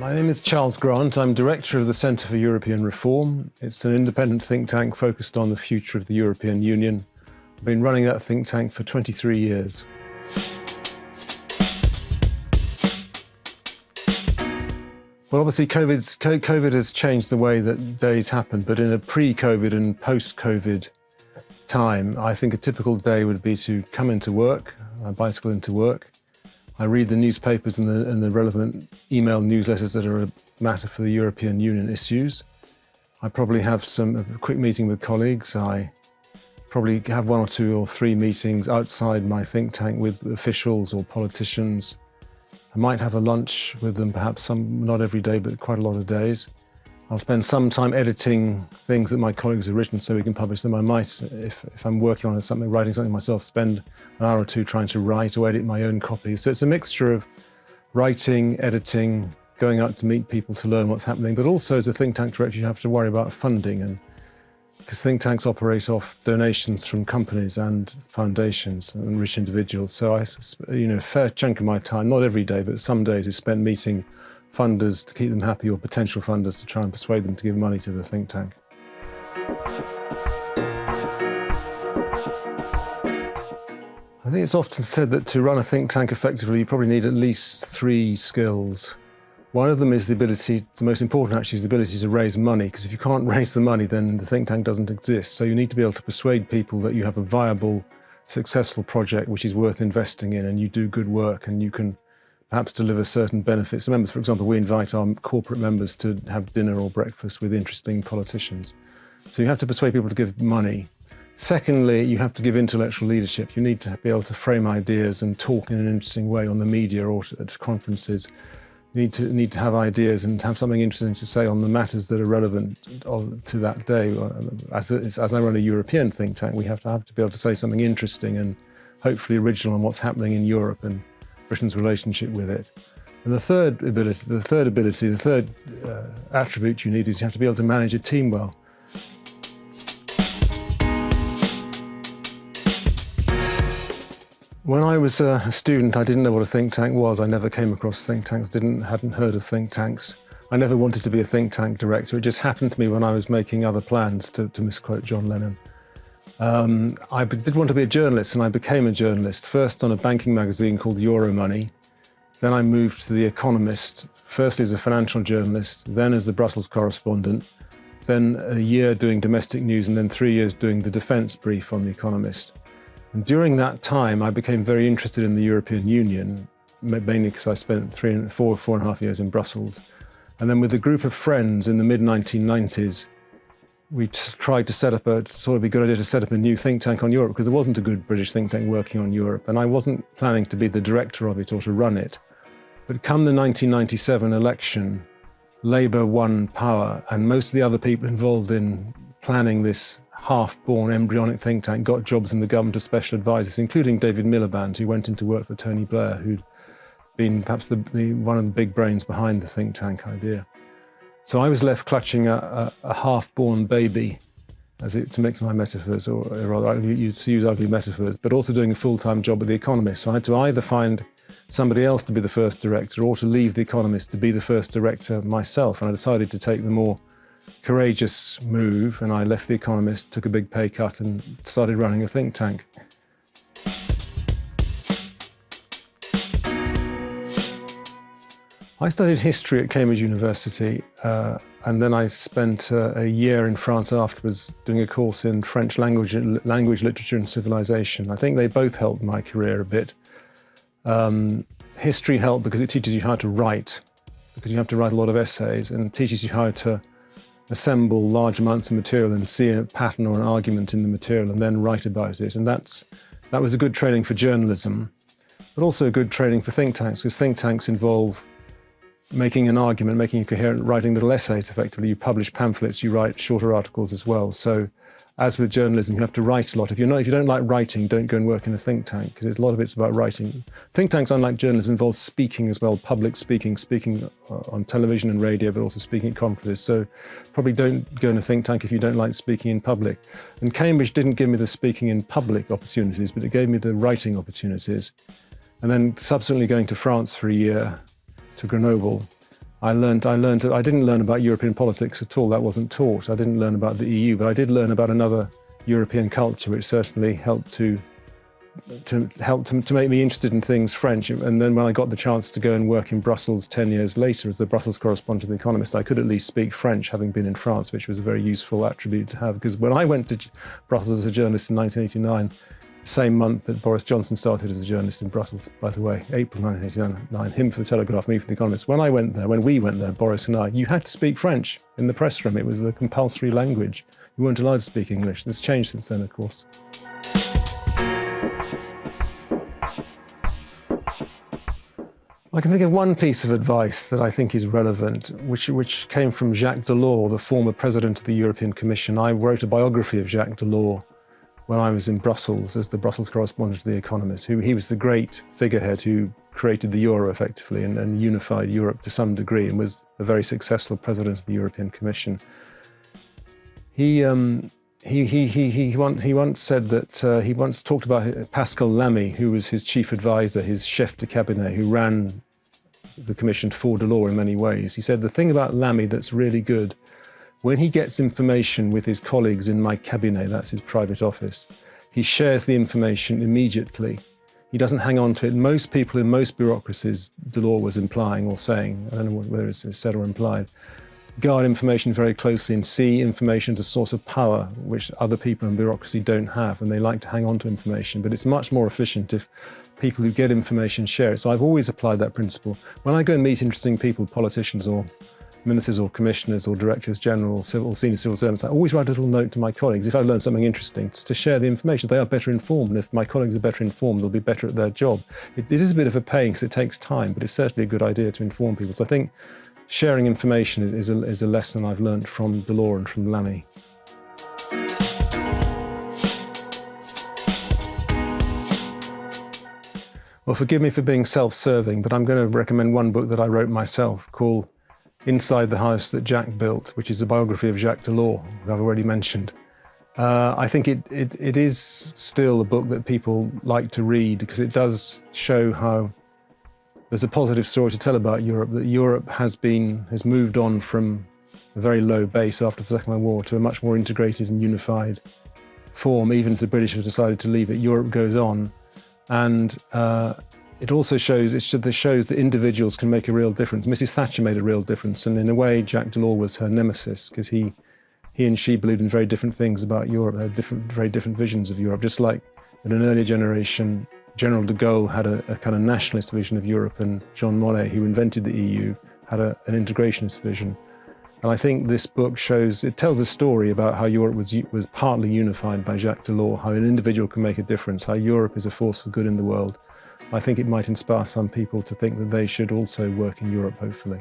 My name is Charles Grant. I'm director of the Centre for European Reform. It's an independent think tank focused on the future of the European Union. I've been running that think tank for 23 years. Well, obviously, COVID has changed the way that days happen, but in a pre-COVID and post-COVID time, I think a typical day would be to come into work, I bicycle into work. I read the newspapers and the relevant email newsletters that are a matter for the European Union issues. I probably have a quick meeting with colleagues. I probably have 1 or 2 or 3 meetings outside my think tank with officials or politicians. I might have a lunch with them, perhaps not every day, but quite a lot of days. I'll spend some time editing things that my colleagues have written so we can publish them. I might, if I'm working on something, writing something myself, spend an hour or 2 trying to write or edit my own copy. So it's a mixture of writing, editing, going out to meet people to learn what's happening, but also as a think tank director, you have to worry about funding, and because think tanks operate off donations from companies and foundations and rich individuals. So a fair chunk of my time, not every day, but some days is spent meeting funders to keep them happy, or potential funders to try and persuade them to give money to the think tank. I think it's often said that to run a think tank effectively, you probably need at least 3 skills. One of them is the most important actually, is the ability to raise money, because if you can't raise the money, then the think tank doesn't exist. So you need to be able to persuade people that you have a viable, successful project which is worth investing in, and you do good work, and you can perhaps deliver certain benefits to members. For example, we invite our corporate members to have dinner or breakfast with interesting politicians. So you have to persuade people to give money. Secondly, you have to give intellectual leadership. You need to be able to frame ideas and talk in an interesting way on the media or at conferences. You need to have ideas and have something interesting to say on the matters that are relevant to that day. As I run a European think tank, we have to be able to say something interesting and hopefully original on what's happening in Europe and Britain's relationship with it. And the third attribute you need is you have to be able to manage a team well. When I was a student, I didn't know what a think tank was. I never came across think tanks, hadn't heard of think tanks. I never wanted to be a think tank director. It just happened to me when I was making other plans, to misquote John Lennon. I did want to be a journalist, and I became a journalist, first on a banking magazine called Euromoney. Then I moved to The Economist, firstly as a financial journalist, then as the Brussels correspondent, then a year doing domestic news, and then 3 years doing the defence brief on The Economist. And during that time, I became very interested in the European Union, mainly because I spent 4.5 years in Brussels. And then with a group of friends in the mid-1990s, we tried to set up a good idea to set up a new think tank on Europe, because there wasn't a good British think tank working on Europe. And I wasn't planning to be the director of it or to run it. But come the 1997 election, Labour won power, and most of the other people involved in planning this half-born embryonic think tank got jobs in the government as special advisors, including David Miliband, who went into work for Tony Blair, who'd been perhaps one of the big brains behind the think tank idea. So I was left clutching a half-born baby, to mix my metaphors, or rather to use ugly metaphors, but also doing a full-time job at The Economist. So I had to either find somebody else to be the first director or to leave The Economist to be the first director myself. And I decided to take the more courageous move, and I left The Economist, took a big pay cut, and started running a think tank. I studied history at Cambridge University, and then I spent a year in France afterwards doing a course in French language, literature and civilization. I think they both helped my career a bit. History helped because it teaches you how to write, because you have to write a lot of essays, and teaches you how to assemble large amounts of material and see a pattern or an argument in the material and then write about it. And that was a good training for journalism, but also a good training for think tanks, because think tanks involve making an argument, making a coherent, writing little essays effectively. You publish pamphlets, you write shorter articles as well. So as with journalism, you have to write a lot. If you don't like writing, don't go and work in a think tank, because a lot of it's about writing. Think tanks, unlike journalism, involve speaking as well, public speaking on television and radio, but also speaking at conferences. So probably don't go in a think tank if you don't like speaking in public. And Cambridge didn't give me the speaking in public opportunities, but it gave me the writing opportunities. And then subsequently going to France for a year, to Grenoble, I didn't learn about European politics at all. That wasn't taught. I didn't learn about the EU, but I did learn about another European culture, which certainly helped to make me interested in things French. And then when I got the chance to go and work in Brussels 10 years later as the Brussels correspondent of The Economist, I could at least speak French, having been in France, which was a very useful attribute to have. Because when I went to Brussels as a journalist in 1989, same month that Boris Johnson started as a journalist in Brussels, by the way, April 1989, him for The Telegraph, me for The Economist. When we went there, Boris and I, you had to speak French in the press room. It was the compulsory language. You weren't allowed to speak English. It's changed since then, of course. I can think of one piece of advice that I think is relevant, which came from Jacques Delors, the former president of the European Commission. I wrote a biography of Jacques Delors when I was in Brussels as the Brussels correspondent of The Economist. He was the great figurehead who created the euro effectively and unified Europe to some degree, and was a very successful president of the European Commission. He once said that he once talked about Pascal Lamy, who was his chief advisor, his chef de cabinet, who ran the Commission for Delors in many ways. He said, the thing about Lamy that's really good, when he gets information with his colleagues in my cabinet, that's his private office, he shares the information immediately. He doesn't hang on to it. Most people in most bureaucracies, Delors was implying or saying, I don't know whether it's said or implied, guard information very closely and see information as a source of power, which other people in bureaucracy don't have, and they like to hang on to information. But it's much more efficient if people who get information share it. So I've always applied that principle. When I go and meet interesting people, politicians or ministers or commissioners or directors general or senior civil servants, I always write a little note to my colleagues if I've learned something interesting to share the information. They are better informed, and if my colleagues are better informed, they'll be better at their job. It is a bit of a pain because it takes time, but it's certainly a good idea to inform people. So I think sharing information is a lesson I've learned from Delors and from Lamy. Well, forgive me for being self-serving, but I'm going to recommend one book that I wrote myself called Inside the House That Jack Built, which is a biography of Jacques Delors, who I've already mentioned. I think it is still a book that people like to read because it does show how there's a positive story to tell about Europe, that Europe has moved on from a very low base after the Second World War to a much more integrated and unified form. Even if the British have decided to leave it, Europe goes on. And it also shows that individuals can make a real difference. Mrs. Thatcher made a real difference, and in a way, Jacques Delors was her nemesis because he and she believed in very different things about Europe. They had very different visions of Europe. Just like in an earlier generation, General de Gaulle had a kind of nationalist vision of Europe, and Jean Monnet, who invented the EU, had an integrationist vision. And I think this book tells a story about how Europe was partly unified by Jacques Delors, how an individual can make a difference, how Europe is a force for good in the world. I think it might inspire some people to think that they should also work in Europe, hopefully.